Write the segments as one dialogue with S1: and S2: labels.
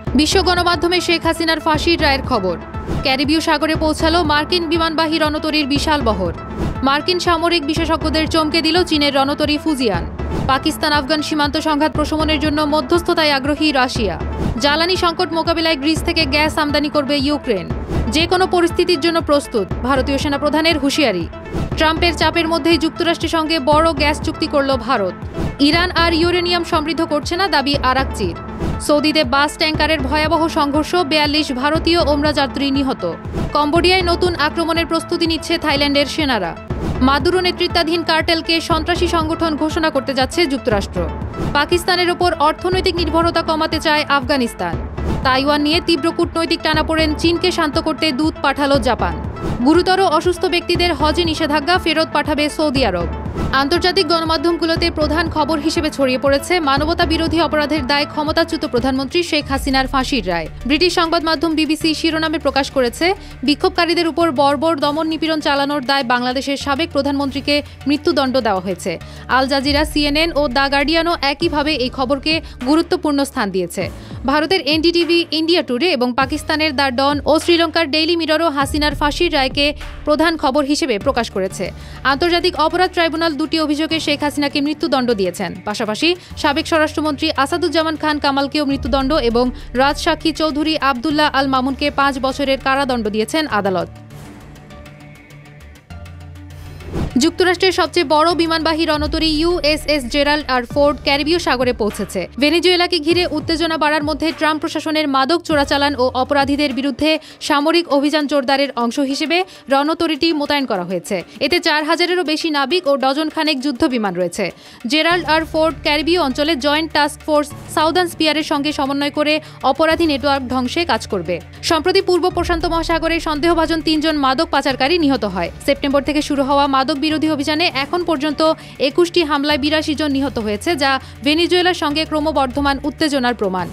S1: বিশ্ব গণমাধ্যমে শেখ হাসিনার ফাঁসির রায়ের খবর। ক্যারিবীয় সাগরে পৌঁছালো মার্কিন বিমানবাহী রণতরীর বিশাল বহর। মার্কিন সামরিক বিশেষজ্ঞদের চমকে দিল চীনের রণতরী ফুজিয়ান। পাকিস্তান আফগান সীমান্ত সংঘাত প্রশমনের জন্য মধ্যস্থতায় আগ্রহী রাশিয়া। জ্বালানি সংকট মোকাবিলায় গ্রিস থেকে গ্যাস আমদানি করবে ইউক্রেন। যে কোনো পরিস্থিতির জন্য প্রস্তুত, ভারতীয় সেনাপ্রধানের হুঁশিয়ারি। ট্রাম্পের চাপের মধ্যেই যুক্তরাষ্ট্রের সঙ্গে বড় গ্যাস চুক্তি করল ভারত। ইরান আর ইউরেনিয়াম সমৃদ্ধ করছে না, দাবি আরাকচির। সৌদিতে বাস ট্যাঙ্কারের ভয়াবহ সংঘর্ষ, ৪২ ভারতীয় ওমরা যাত্রী নিহত। কম্বোডিয়ায় নতুন আক্রমণের প্রস্তুতি নিচ্ছে থাইল্যান্ডের সেনারা। মাদুরো নেতৃত্বাধীন কার্টেলকে সন্ত্রাসী সংগঠন ঘোষণা করতে যাচ্ছে যুক্তরাষ্ট্র। পাকিস্তানের ওপর অর্থনৈতিক নির্ভরতা কমাতে চায় আফগানিস্তান। তাইওয়ান নিয়ে তীব্র কূটনৈতিক টানাপোড়েন, চীনকে শান্ত করতে দূত পাঠালো জাপান। গুরুতর অসুস্থ ব্যক্তিদের হজে নিষেধাজ্ঞা, ফেরত পাঠাবে সৌদি আরব। আন্তর্জাতিক গণমাধ্যমগুলোতে প্রধান খবর হিসেবে ছড়িয়ে পড়েছে মানবতা বিরোধী অপরাধের দায়ে ক্ষমতাচ্যুত প্রধানমন্ত্রী শেখ হাসিনার ফাঁসির রায়। ব্রিটিশ সংবাদ মাধ্যম বিবিসি শিরোনামে প্রকাশ করেছে, বিক্ষোভকারীদের উপর বর্বর দমন নিপীড়ন চালানোর দায় বাংলাদেশের সাবেক প্রধানমন্ত্রীকে মৃত্যুদণ্ড দেওয়া হয়েছে। আল জাজিরা, সিএনএন ও দ্য গার্ডিয়ানও একইভাবে এই খবরকে গুরুত্বপূর্ণ স্থান দিয়েছে। ভারতের এনডিটিভি ইন্ডিয়া টুডে এবং পাকিস্তানের দ্য ডন ও শ্রীলঙ্কার ডেইলি মিররও হাসিনার ফাঁসির রায়কে প্রধান খবর হিসেবে প্রকাশ করেছে। আন্তর্জাতিক অপরাধ ট্রাইব্যুনাল দুটি অভিযোগে শেখ হাসিনাকে মৃত্যুদণ্ড দিয়েছেন। পাশাপাশি সাবেক স্বরাষ্ট্রমন্ত্রী আসাদুজ্জামান খান কামালকেও মৃত্যুদণ্ড এবং রাজসাক্ষী চৌধুরী আবদুল্লাহ আল মামুনকে ৫ বছরের কারাদণ্ড দিয়েছেন আদালত। যুক্তরাষ্ট্রের সবচেয়ে বড় বিমানবাহী রণতরী ইউএসএস জেরাল্ড আর ফোর্ড ক্যারিবীয় সাগরে পৌঁছেছে। ভেনেজুয়েলাকে ঘিরে উত্তেজনা বাড়ার মধ্যে ট্রাম্প প্রশাসনের মাদক চোরাচালান ও অপরাধীদের বিরুদ্ধে সামরিক অভিযান জোরদারের অংশ হিসেবে রণতরীটি মোতায়েন করা হয়েছে। এতে ৪,০০০-এরও বেশি নাবিক ও ডজন খানেক যুদ্ধ বিমান রয়েছে। জেরাল্ড আর ফোর্ড ক্যারিবীয় অঞ্চলে জয়েন্ট টাস্ক ফোর্স সাউদার্ন স্পিয়ারের সঙ্গে সমন্বয় করে অপরাধী নেটওয়ার্ক ধ্বংসে কাজ করবে। সম্প্রতি পূর্ব প্রশান্ত মহাসাগরে সন্দেহভাজন ৩ জন মাদক পাচারকারী নিহত হয়। সেপ্টেম্বর থেকে শুরু হওয়া মাদক বিরোধী অভিযানে এখন পর্যন্ত ২১টি হামলায় ৮২ জন নিহত হয়েছে, যা ভেনেজুয়েলার সঙ্গে ক্রমবর্ধমান উত্তেজনার প্রমাণ।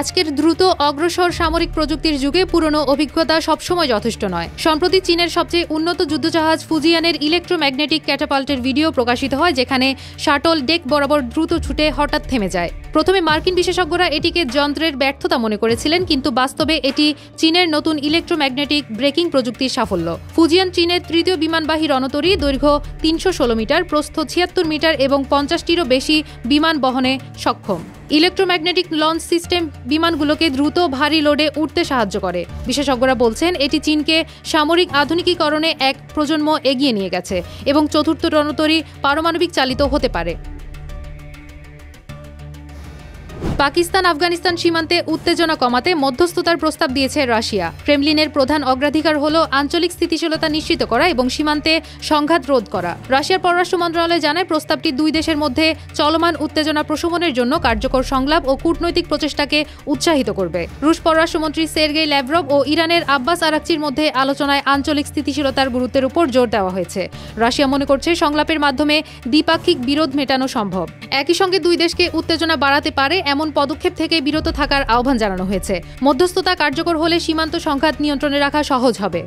S1: আজকের দ্রুত অগ্রসর সামরিক প্রযুক্তির যুগে পুরনো অভিজ্ঞতা সবসময় যথেষ্ট নয়। সম্প্রতি চীনের সবচেয়ে উন্নত যুদ্ধজাহাজ ফুজিয়ানের ইলেকট্রোম্যাগনেটিক ক্যাটাপাল্টের ভিডিও প্রকাশিত হয়, যেখানে শাটল ডেক বরাবর দ্রুত ছুটে হঠাৎ থেমে যায়। প্রথমে মার্কিন বিশেষজ্ঞরা এটিকে যন্ত্রের ব্যর্থতা মনে করেছিলেন, কিন্তু বাস্তবে এটি চীনের নতুন ইলেকট্রোম্যাগনেটিক ব্রেকিং প্রযুক্তির সাফল্য। ফুজিয়ান চীনের তৃতীয় বিমানবাহী রণতরী, দৈর্ঘ্য ৩১৬ মিটার, প্রস্থ ৭৬ মিটার এবং ৫০টিরও বেশি বিমান বহনে সক্ষম। ইলেকট্রোম্যাগনেটিক লঞ্চ সিস্টেম বিমানগুলোকে দ্রুত ভারী লোডে উঠতে সাহায্য করে। বিশেষজ্ঞরা বলছেন, এটি চীনকে সামরিক আধুনিকীকরণে এক প্রজন্ম এগিয়ে নিয়ে গেছে এবং চতুর্থ রণতরী পারমাণবিক চালিত হতে পারে। পাকিস্তান আফগানিস্তান সীমান্তে উত্তেজনা কমাতে মধ্যস্থতার প্রস্তাব দিয়েছে রাশিয়া। ক্রেমলিনের প্রধান অগ্রাধিকার হল আঞ্চলিক স্থিতিশীলতা নিশ্চিত করা এবং সীমান্তে সংঘাত রোধ করা। রাশিয়ার পররাষ্ট্র মন্ত্রণালয় জানায়, প্রস্তাবটি দুই দেশের মধ্যে চলমান উত্তেজনা প্রশমনের জন্য কার্যকর সংলাপ ও কূটনৈতিক প্রচেষ্টাকে উৎসাহিত করবে। রুশ পররাষ্ট্রমন্ত্রী সের্গেই ল্যাভরভ ও ইরানের আব্বাস আরাকচির মধ্যে আলোচনায় আঞ্চলিক স্থিতিশীলতার গুরুত্বের উপর জোর দেওয়া হয়েছে। রাশিয়া মনে করছে, সংলাপের মাধ্যমে দ্বিপাক্ষিক বিরোধ মেটানো সম্ভব। একই সঙ্গে দুই দেশকে উত্তেজনা বাড়াতে পারে এমন পদক্ষেপ থেকে বিরত থাকার আহ্বান জানানো হয়েছে। মধ্যস্থতা কার্যকর হলে সীমান্ত সংঘাত নিয়ন্ত্রণে রাখা সহজ হবে।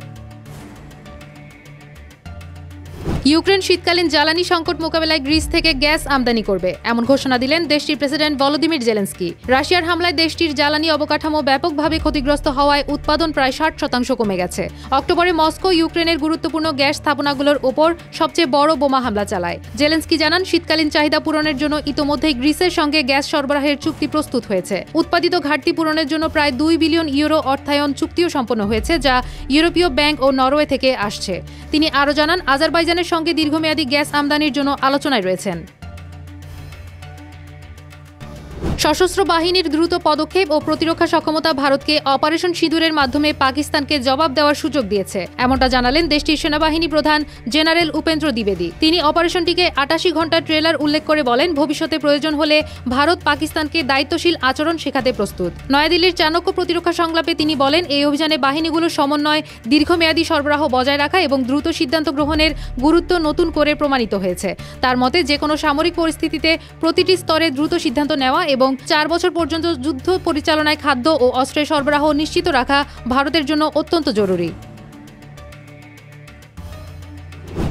S1: ইউক্রেন শীতকালীন জ্বালানি সংকট মোকাবেলায় গ্রিস থেকে গ্যাস আমদানি করবে, এমন ঘোষণা দিলেন দেশটির প্রেসিডেন্ট ভলোদিমির জেলেনস্কি। রাশিয়ার হামলায় দেশটির জ্বালানি অবকাঠামো ব্যাপকভাবে ক্ষতিগ্রস্ত হওয়ায় উৎপাদন প্রায় ৬০% কমে গেছে। অক্টোবরে মস্কো ইউক্রেনের গুরুত্বপূর্ণ গ্যাস স্থাপনাগুলোর ওপর সবচেয়ে বড় বোমা হামলা চালায়। জেলেনস্কি জানান, শীতকালীন চাহিদা পূরণের জন্য ইতোমধ্যেই গ্রিসের সঙ্গে গ্যাস সরবরাহের চুক্তি প্রস্তুত হয়েছে। উৎপাদিত ঘাটতি পূরণের জন্য প্রায় ২ বিলিয়ন ইউরো অর্থায়ন চুক্তিও সম্পন্ন হয়েছে, যা ইউরোপীয় ব্যাংক ও নরওয়ে থেকে আসছে। তিনি আরও জানান, আজারবাইজানের সঙ্গে দীর্ঘমেয়াদী গ্যাস আমদানির জন্য আলোচনায় রয়েছেন। সশস্ত্র বাহিনীর দ্রুত পদক্ষেপ ও প্রতিরক্ষা সক্ষমতা ভারতকে অপারেশন সিঁদুরের মাধ্যমে পাকিস্তানকে জবাব দেওয়ার সুযোগ দিয়েছে, এমনটা জানালেন দেশটির সেনাবাহিনী প্রধান জেনারেল উপেন্দ্র দ্বিবেদী। তিনি অপারেশনটিকে ৮৮ ঘণ্টার ট্রেলার উল্লেখ করে বলেন, ভবিষ্যতে প্রয়োজন হলে ভারত পাকিস্তানকে দায়িত্বশীল আচরণ শেখাতে প্রস্তুত। নয়াদিল্লির চাণক্য প্রতিরক্ষা সংলাপে তিনি বলেন, এই অভিযানে বাহিনীগুলোর সমন্বয়, দীর্ঘমেয়াদী সরবরাহ বজায় রাখা এবং দ্রুত সিদ্ধান্ত গ্রহণের গুরুত্ব নতুন করে প্রমাণিত হয়েছে। তার মতে, যে কোনো সামরিক পরিস্থিতিতে প্রতিটি স্তরে দ্রুত সিদ্ধান্ত নেওয়া এবং ৪ বছর পর্যন্ত যুদ্ধ পরিচালনায় খাদ্য ও অস্ত্রের সরবরাহ নিশ্চিত রাখা ভারতের জন্য অত্যন্ত জরুরি।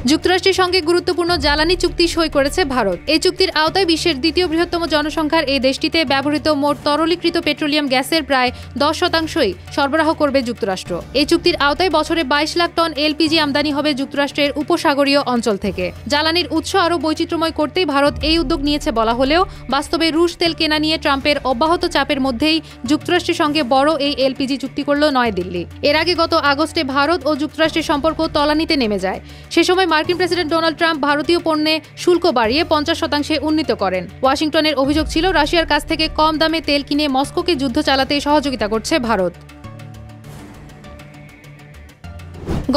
S1: যুক্তরাষ্ট্রের সঙ্গে গুরুত্বপূর্ণ জ্বালানি চুক্তি সই করেছে ভারত। এই চুক্তির আওতায় বিশ্বের দ্বিতীয় বৃহত্তম জনসংখ্যার এই দেশটিতে ব্যবহৃত মোট তরলীকৃত পেট্রোলিয়াম গ্যাসের প্রায় 10% সরবরাহ করবে যুক্তরাষ্ট্র। এই চুক্তির আওতায় বছরে 22 লাখ টন এলপিজি আমদানি হবে যুক্তরাষ্ট্রের উপসাগরীয় অঞ্চল থেকে। জ্বালানির উৎস আরও বৈচিত্র্যময় করতেই ভারত এই উদ্যোগ নিয়েছে বলা হলেও বাস্তবে রুশ তেল কেনা নিয়ে ট্রাম্পের অব্যাহত চাপের মধ্যেই যুক্তরাষ্ট্রের সঙ্গে বড় এই এলপিজি চুক্তি করল নয়াদিল্লি। এর আগে গত আগস্টে ভারত ও যুক্তরাষ্ট্রের সম্পর্ক তলানিতে নেমে যায়। সে সময় মার্কিন প্রেসিডেন্ট ডোনাল্ড ট্রাম্প ভারতীয় পণ্যে শুল্ক বাড়িয়ে 50% উন্নীত করেন। ওয়াশিংটনের অভিযোগ ছিল রাশিয়ার কাছ থেকে কম দামে তেল কিনে মস্কোকে যুদ্ধ চালাতে সহযোগিতা করছে ভারত।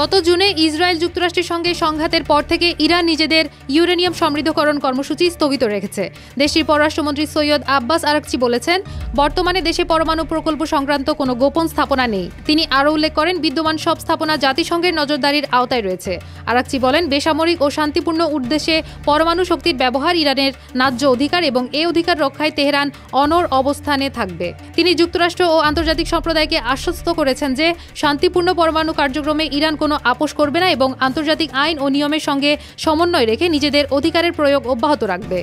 S1: গত জুনে ইসরায়েল যুক্তরাষ্ট্রের সঙ্গে সংঘাতের পর থেকে ইরান নিজেদের ইউরেনিয়াম সমৃদ্ধকরণ কর্মসূচি স্থগিত রেখেছে। দেশটির পররাষ্ট্রমন্ত্রী সৈয়দ আব্বাস আরাকচি বলেছেন, বর্তমানে দেশে পরমাণু প্রকল্প সংক্রান্ত কোনো গোপন স্থাপনা নেই। তিনি আরও উল্লেখ করেন, বিদ্যমান সব স্থাপনা জাতিসংঘের নজরদারির আওতায় রয়েছে। আরাকচি বলেন, বেসামরিক ও শান্তিপূর্ণ উদ্দেশ্যে পরমাণু শক্তির ব্যবহার ইরানের ন্যায্য অধিকার এবং এই অধিকার রক্ষায় তেহরান অনড় অবস্থানে থাকবে। তিনি যুক্তরাষ্ট্র ও আন্তর্জাতিক সম্প্রদায়কে আশ্বস্ত করেছেন যে শান্তিপূর্ণ পরমাণু কার্যক্রমে ইরান কোনো আপোষ করবে না এবং আন্তর্জাতিক আইন ও নিয়মের সঙ্গে সমন্বয় রেখে নিজেদের অধিকারের প্রয়োগ অব্যাহত রাখবে।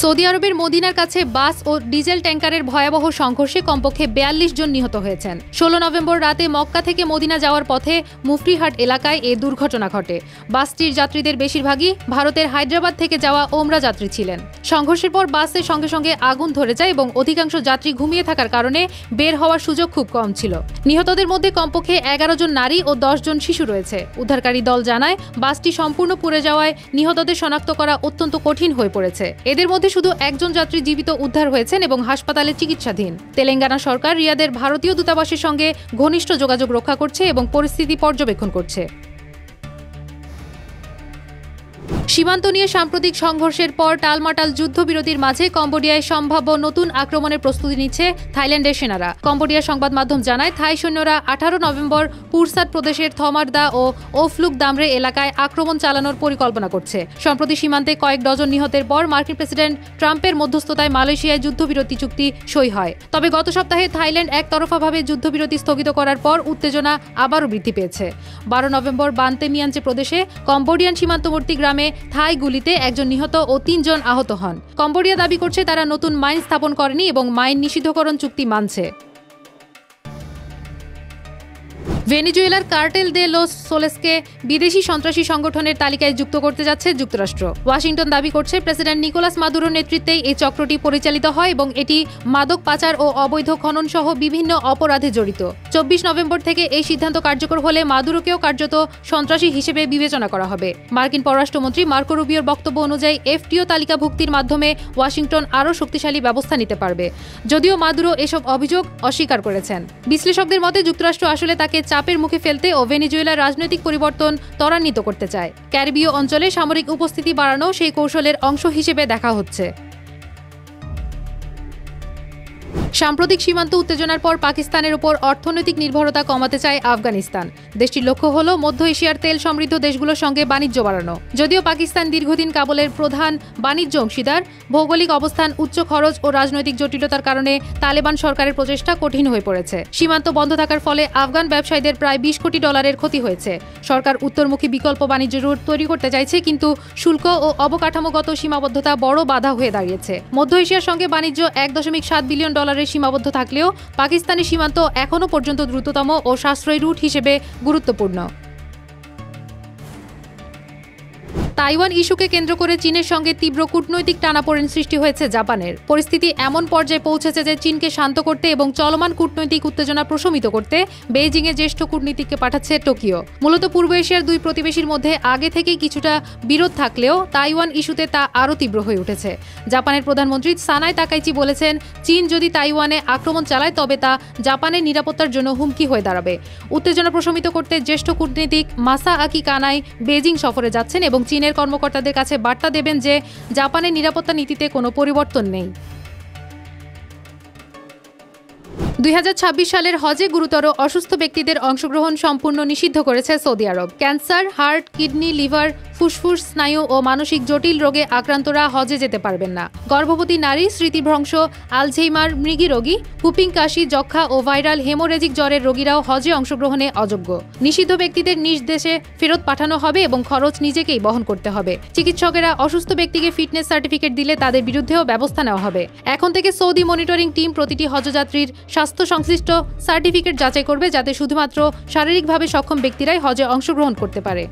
S1: সৌদি আরবের মদিনার কাছে বাস ও ডিজেল ট্যাঙ্কারের ভয়াবহ সংঘর্ষে কমপক্ষে 42 জন নিহত হয়েছেন। 16 নভেম্বর রাতে মক্কা থেকে মদিনা যাওয়ার পথে মুফরিহাট এলাকায় এ দুর্ঘটনা ঘটে। বাসটির যাত্রীদের বেশিরভাগই ভারতের হায়দ্রাবাদ থেকে যাওয়া ওমরা যাত্রী ছিলেন। সংঘর্ষের পর বাসের সঙ্গে সঙ্গে আগুন ধরে যায় এবং অধিকাংশ যাত্রী ঘুমিয়ে থাকার কারণে বের হওয়ার সুযোগ খুব কম ছিল। নিহতদের মধ্যে কমপক্ষে 11 জন নারী ও 10 জন শিশু রয়েছে। উদ্ধারকারী দল জানায়, বাসটি সম্পূর্ণ পুড়ে যাওয়ায় নিহতদের শনাক্ত করা অত্যন্ত কঠিন হয়ে পড়েছে। এদের মধ্যে শুধু একজন যাত্রী জীবিত উদ্ধার হয়েছেন এবং হাসপাতালে চিকিৎসাধীন। তেলেঙ্গানা সরকার রিয়াদের ভারতীয় দূতাবাসের সঙ্গে ঘনিষ্ঠ যোগাযোগ রক্ষা করছে এবং পরিস্থিতি পর্যবেক্ষণ করছে। সীমান্ত নিয়ে সাম্প্রতিক সংঘর্ষের পর টালমাটাল যুদ্ধবিরতির মাঝে কম্বোডিয়ায় সম্ভাব্য নতুন আক্রমণের প্রস্তুতি নিচ্ছে থাইল্যান্ডের সেনারা। কম্বোডিয়ার সংবাদ মাধ্যম জানায়, থাই সৈন্যরা 18 নভেম্বর পুরসাদ প্রদেশের থমারদা ও ওফলুক দামরে এলাকায় আক্রমণ চালানোর পরিকল্পনা করছে। সম্প্রতি সীমান্তে কয়েক ডজন নিহতের পর মার্কিন প্রেসিডেন্ট ট্রাম্পের মধ্যস্থতায় মালয়েশিয়ায় যুদ্ধবিরতি চুক্তি সই হয়। তবে গত সপ্তাহে থাইল্যান্ড একতরফাভাবে যুদ্ধবিরতি স্থগিত করার পর উত্তেজনা আবারও বৃদ্ধি পেয়েছে। 12 নভেম্বর বান্তেমিয়াঞ্চে প্রদেশে কম্বোডিয়ান সীমান্তবর্তী গ্রামে থাই গুলিতে একজন নিহত ও 3 জন আহত হন। কম্বোডিয়া দাবি করছে তারা নতুন মাইন স্থাপন করেনি এবং মাইন নিষিদ্ধকরণ চুক্তি মানছে। ভেনেজুয়েলার কার্টেল দে লস সোলেসকে বিদেশি সন্ত্রাসী সংগঠনের তালিকায় যুক্ত করতে যাচ্ছে যুক্তরাষ্ট্র। ওয়াশিংটন দাবি করছে, প্রেসিডেন্ট নিকোলাস মাদুরোর নেতৃত্বেই এই চক্রটি পরিচালিত হয় এবং এটি মাদক পাচার ও অবৈধ খনন সহ বিভিন্ন অপরাধে জড়িত। 24 নভেম্বর থেকে এই সিদ্ধান্ত কার্যকর হলে মাদুরোকেও কার্যত সন্ত্রাসী হিসেবে বিবেচনা করা হবে। মার্কিন পররাষ্ট্রমন্ত্রী মার্কো রুবিওর বক্তব্য অনুযায়ী এফটিও তালিকাভুক্তির মাধ্যমে ওয়াশিংটন আরও শক্তিশালী ব্যবস্থা নিতে পারবে। যদিও মাদুরো এসব অভিযোগ অস্বীকার করেছেন। বিশ্লেষকদের মতে যুক্তরাষ্ট্র আসলে তাকে চাপের মুখে ফেলতে ও ভেনেজুয়েলার রাজনৈতিক পরিবর্তন ত্বরান্বিত করতে চায়। ক্যারিবীয় অঞ্চলে সামরিক উপস্থিতি বাড়ানো সেই কৌশলের অংশ হিসেবে দেখা হচ্ছে। সাম্প্রতিক সীমান্ত উত্তেজনার পর পাকিস্তানের উপর অর্থনৈতিক নির্ভরতা কমাতে চায় আফগানিস্তান। দেশটির লক্ষ্য হল মধ্য এশিয়ার তেল সমৃদ্ধ দেশগুলোর সঙ্গে বাণিজ্য বাড়ানো। যদিও পাকিস্তান দীর্ঘদিন কাবুলের প্রধান বাণিজ্য অংশীদার, ভৌগোলিক অবস্থান, উচ্চ খরচ ও রাজনৈতিক জটিলতার কারণে তালেবান সরকারের প্রচেষ্টা কঠিন হয়ে পড়েছে। সীমান্ত বন্ধ থাকার ফলে আফগান ব্যবসায়ীদের প্রায় $20 কোটি ক্ষতি হয়েছে। সরকার উত্তরমুখী বিকল্প বাণিজ্য রুট তৈরি করতে চাইছে, কিন্তু শুল্ক ও অবকাঠামোগত সীমাবদ্ধতা বড় বাধা হয়ে দাঁড়িয়েছে। মধ্য এশিয়ার সঙ্গে বাণিজ্য $1.7 বিলিয়ন সীমাবদ্ধ থাকলেও পাকিস্তানি সীমান্ত এখনও পর্যন্ত দ্রুততম ও সাশ্রয়ী রুট হিসেবে গুরুত্বপূর্ণ। তাইওয়ান ইস্যুকে কেন্দ্র করে চীনের সঙ্গে তীব্র কূটনৈতিক টানাপোড়েন সৃষ্টি হয়েছে জাপানের। পরিস্থিতি এমন পর্যায়ে পৌঁছেছে যে চীনকে শান্ত করতে এবং চলমান কূটনৈতিক উত্তেজনা প্রশমিত করতে বেইজিংয়ে জ্যেষ্ঠ কূটনীতিককে পাঠাচ্ছে টোকিও। মূলত পূর্ব এশিয়ার দুই প্রতিবেশীর মধ্যে আগে থেকেই কিছুটা বিরোধ থাকলেও তাইওয়ান ইস্যুতে তা আরও তীব্র হয়ে উঠেছে। জাপানের প্রধানমন্ত্রী সানাই তাকাইচি বলেছেন, চীন যদি তাইওয়ানে আক্রমণ চালায় তবে তা জাপানের নিরাপত্তার জন্য হুমকি হয়ে দাঁড়াবে। উত্তেজনা প্রশমিত করতে জ্যেষ্ঠ কূটনীতিক মাসাআকি কানাই বেইজিং সফরে যাচ্ছেন এবং চীনের কর্মকর্তাদের কাছে বার্তা দেবেন যে জাপানের নিরাপত্তা নীতিতে কোনো পরিবর্তন নেই। 2026 সালের হজে গুরুতর অসুস্থ ব্যক্তিদের অংশগ্রহণ সম্পূর্ণ নিষিদ্ধ করেছে সৌদি আরব। ক্যান্সার, হার্ট, কিডনি, লিভার, ফুসফুস, স্নায়ু ও মানসিক জটিল রোগে আক্রান্তরা হজে যেতে পারবেন না। গর্ভবতী নারী, স্মৃতিভ্রংশ, আলঝেইমার, মৃগী রোগী, হুপিং কাশি, যক্ষা ও ভাইরাল হেমোরেজিক জ্বরের রোগীরাও হজে অংশগ্রহণে অযোগ্য। নিষিদ্ধ ব্যক্তিদের নিজ দেশে ফেরত পাঠানো হবে এবং খরচ নিজেকেই বহন করতে হবে। চিকিৎসকেরা অসুস্থ ব্যক্তিকে ফিটনেস সার্টিফিকেট দিলে তাদের বিরুদ্ধেও ব্যবস্থা নেওয়া হবে। এখন থেকে সৌদি মনিটরিং টিম প্রতিটি হজযাত্রীর স্বাস্থ্য সংশ্লিষ্ট সার্টিফিকেট যাচাই করবে, যাতে শুধুমাত্র শারীরিকভাবে সক্ষম ব্যক্তিরাই হজে অংশগ্রহণ করতে পারে।